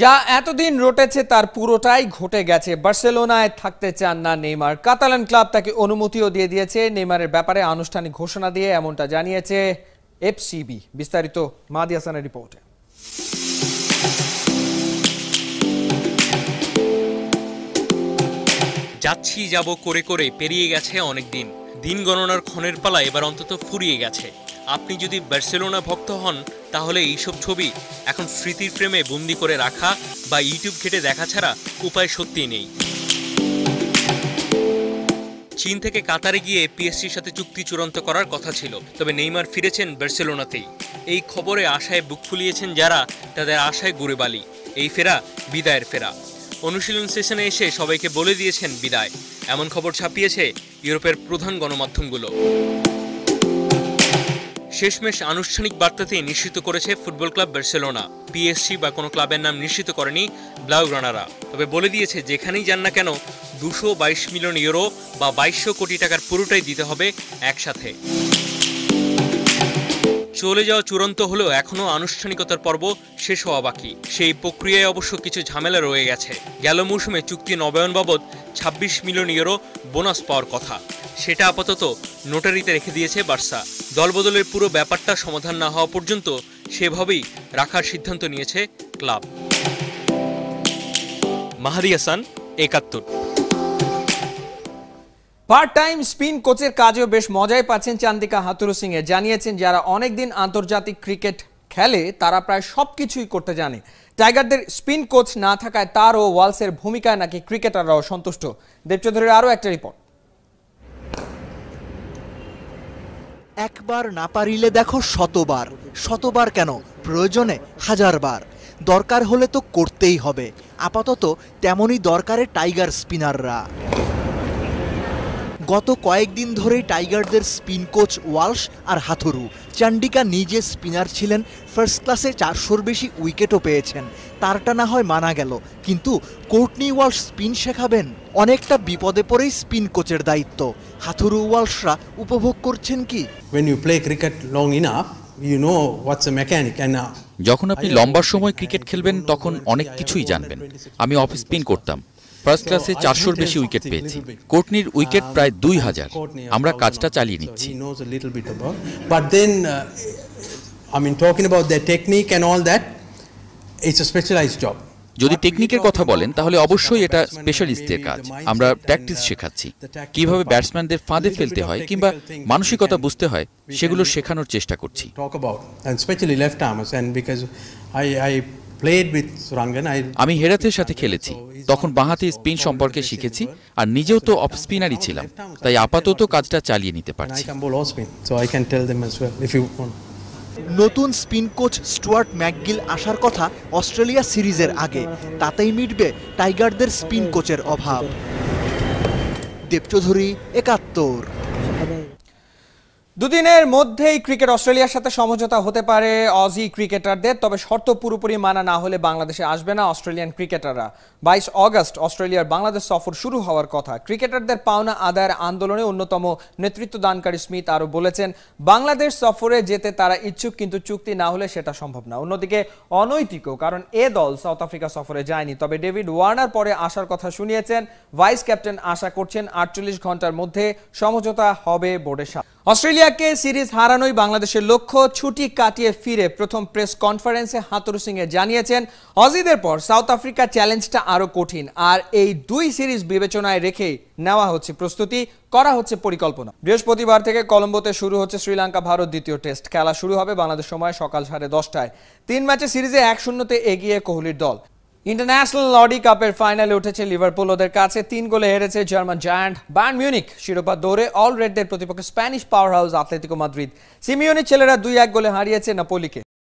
যা এতদিন রটেছে তার পুরোটাই ঘটে গেছে। বার্সেলোনায় থাকতে চান না নেইমার। কাতালান ক্লাব তাকে অনুমতিও দিয়ে দিয়েছে। নেইমারের ব্যাপারে আনুষ্ঠানিক ঘোষণা দিয়ে এমনটা জানিয়েছে এফসিবি। বিস্তারিত মাহদি হাসানের রিপোর্টে। যাচ্ছি যাব করে করে পেরিয়ে গেছে অনেক দিন। দিন গণনার ক্ষণের পালা এবার অন্তত ফুরিয়ে গেছে। আপনি যদি বার্সেলোনা ভক্ত হন তাহলে এইসব ছবি এখন স্মৃতির ফ্রেমে বন্দি করে রাখা বা ইউটিউব ঘেটে দেখা ছাড়া উপায় সত্যিই নেই। চীন থেকে কাতারে গিয়ে পিএসজির সাথে চুক্তি চূড়ান্ত করার কথা ছিল, তবে নেইমার ফিরেছেন বার্সেলোনাতেই। এই খবরে আশায় বুক ফুলিয়েছেন যারা, তাদের আশায় গুড়ে বালি। এই ফেরা বিদায়ের ফেরা। অনুশীলন সেশনে এসে সবাইকে বলে দিয়েছেন বিদায়, এমন খবর ছাপিয়েছে ইউরোপের প্রধান গণমাধ্যমগুলো। শেষমেশ আনুষ্ঠানিক বার্তাতে নিশ্চিত করেছে ফুটবল ক্লাব বার্সেলোনা। পিএসজি বা কোনো ক্লাবের নাম নিশ্চিত করেনি ব্লাউগ্রানারা, তবে বলে দিয়েছে যেখানেই যান না কেন 222 মিলিয়ন ইউরো বা 2200 কোটি টাকার পুরোটাই দিতে হবে একসাথে। চলে যাওয়া চূড়ান্ত হলেও এখনও আনুষ্ঠানিকতার পর্ব শেষ হওয়া বাকি। সেই প্রক্রিয়ায় অবশ্য কিছু ঝামেলা রয়ে গেছে। গেল মৌসুমে চুক্তি নবায়ন বাবদ 26 মিলিয়ন ইউরো বোনাস পাওয়ার কথা, সেটা আপাতত নোটারিতে রেখে দিয়েছে বার্সা। দলবদলের পুরো ব্যাপারটা সমাধান না হওয়া পর্যন্ত সেভাবেই রাখার সিদ্ধান্ত নিয়েছে club. Mahdi Hasan, ৭১। Part time spin কোচের কাজেও বেশ মজাই পাচ্ছেন চান্দিকা হাথুরুসিংহে। জানিয়েছেন যারা অনেকদিন আন্তর্জাতিক ক্রিকেট খেলে তারা প্রায় সবকিছুই করতে জানে। টাইগারদের স্পিন কোচ না থাকায় তার ও ওয়ালসের ভূমিকায় নাকি ক্রিকেটাররাও সন্তুষ্ট। দেবচৌধুরীর আরও একটা রিপোর্ট। একবার না পারিলে দেখো শতবার, শতবার কেন, প্রয়োজনে হাজারবার। দরকার হলে তো করতেই হবে। আপাতত তেমনই দরকারে টাইগার স্পিনাররা। গত কয়েকদিন ধরেই টাইগারদের স্পিন কোচ ওয়ালশ আর হাথুরু। চান্ডিকা নিজে স্পিনার ছিলেন, ফার্স্ট ক্লাসে 400-র বেশি উইকেটও পেয়েছেন। তারটা না হয় মানা গেল, কিন্তু কোর্টনি ওয়ালশ স্পিন শেখাবেন? অনেকটা বিপদে পড়েই স্পিন কোচের দায়িত্ব। হাথুরু ওয়ালশরা উপভোগ করছেন কি? When you play cricket long enough, you know what's a mechanic and যখন আপনি লম্বা সময় ক্রিকেট খেলবেন তখন অনেক কিছুই জানবেন। আমি অফ স্পিন করতাম, ফার্স্ট ক্লাসে 400-র বেশি উইকেট পেয়েছি। কোর্টনির উইকেট প্রায় 2000। আমরা কাজটা চালিয়ে নিচ্ছি। But then I mean talking about their technique and all that, it's a specialized job. যদি টেকনিকের কথা বলেন তাহলে অবশ্যই এটা স্পেশালিস্টদের কাজ। আমরা প্র্যাকটিস শেখাচ্ছি, কিভাবে ব্যাটসম্যানদের ফাঁদে ফেলতে হয় কিংবা মানসিকতা বুঝতে হয় সেগুলো শেখানোর চেষ্টা করছি। আমি হেরাথের সাথে খেলেছি, তখন বাঁহাতি স্পিন সম্পর্কে শিখেছি আর নিজেও তো অফ স্পিনারই ছিলাম, তাই আপাতত কাজটা চালিয়ে নিতে পারছি। নতুন স্পিন কোচ স্টুয়ার্ট ম্যাকগিল আসার কথা অস্ট্রেলিয়া সিরিজের আগে, তাতেই মিটবে টাইগারদের স্পিন কোচের অভাব। দেবচৌধুরী, ৭১। দুদিনের মধ্যেই ক্রিকেট অস্ট্রেলিয়ার সাথে সমঝোতা হতে পারে অজি ক্রিকেটারদের, তবে শর্ত পুরোপুরি মানা না হলে বাংলাদেশে আসবে না অস্ট্রেলিয়ান ক্রিকেটাররা। 22 অগস্ট অস্ট্রেলিয়ার বাংলাদেশ সফর শুরু হওয়ার কথা। ক্রিকেটারদের পাওনা আদায়ের আন্দোলনে অন্যতম নেতৃত্বদানকারী স্মিথ আরও বলেছেন বাংলাদেশ সফরে যেতে তারা ইচ্ছুক, কিন্তু চুক্তি না হলে সেটা সম্ভব না। অন্যদিকে অনৈতিকও, কারণ এ দল সাউথ আফ্রিকা সফরে যায়নি। তবে ডেভিড ওয়ার্নার পরে আসার কথা শুনিয়েছেন। ভাইস ক্যাপ্টেন আশা করছেন 48 ঘন্টার মধ্যে সমঝোতা হবে বোর্ডের সাথে। অস্ট্রেলিয়াকে সিরিজ হারানোই বাংলাদেশের লক্ষ্য। ছুটি কাটিয়ে ফিরে প্রথম প্রেস কনফারেন্সে হাথুরুসিংহে জানিয়েছেন অজিদের পর সাউথ আফ্রিকার চ্যালেঞ্জটা আরো কঠিন, আর এই দুই সিরিজ বিবেচনায় রেখেই নেওয়া হচ্ছে প্রস্তুতি, করা হচ্ছে পরিকল্পনা। বৃহস্পতিবার থেকে কলম্বোতে শুরু হচ্ছে শ্রীলঙ্কা ভারত দ্বিতীয় টেস্ট। খেলা শুরু হবে বাংলাদেশ সময় সকাল 10:30টায়। 3 ম্যাচে সিরিজে 1-0-তে এগিয়ে কোহলির দল। ইন্টারন্যাশনাল লডি কাপের ফাইনালে উঠেছে লিভারপুল, ওদের কাছে 3 গোলে হেরেছে জার্মান জায়ান্ট বায়ার্ন মিউনিখ। শিরোপা দৌড়ে অল রেডদের প্রতিপক্ষ Spanish powerhouse Atletico Madrid. সিমিওনির ছেলেরা 2-1 গোলে হারিয়েছে নাপোলিকে।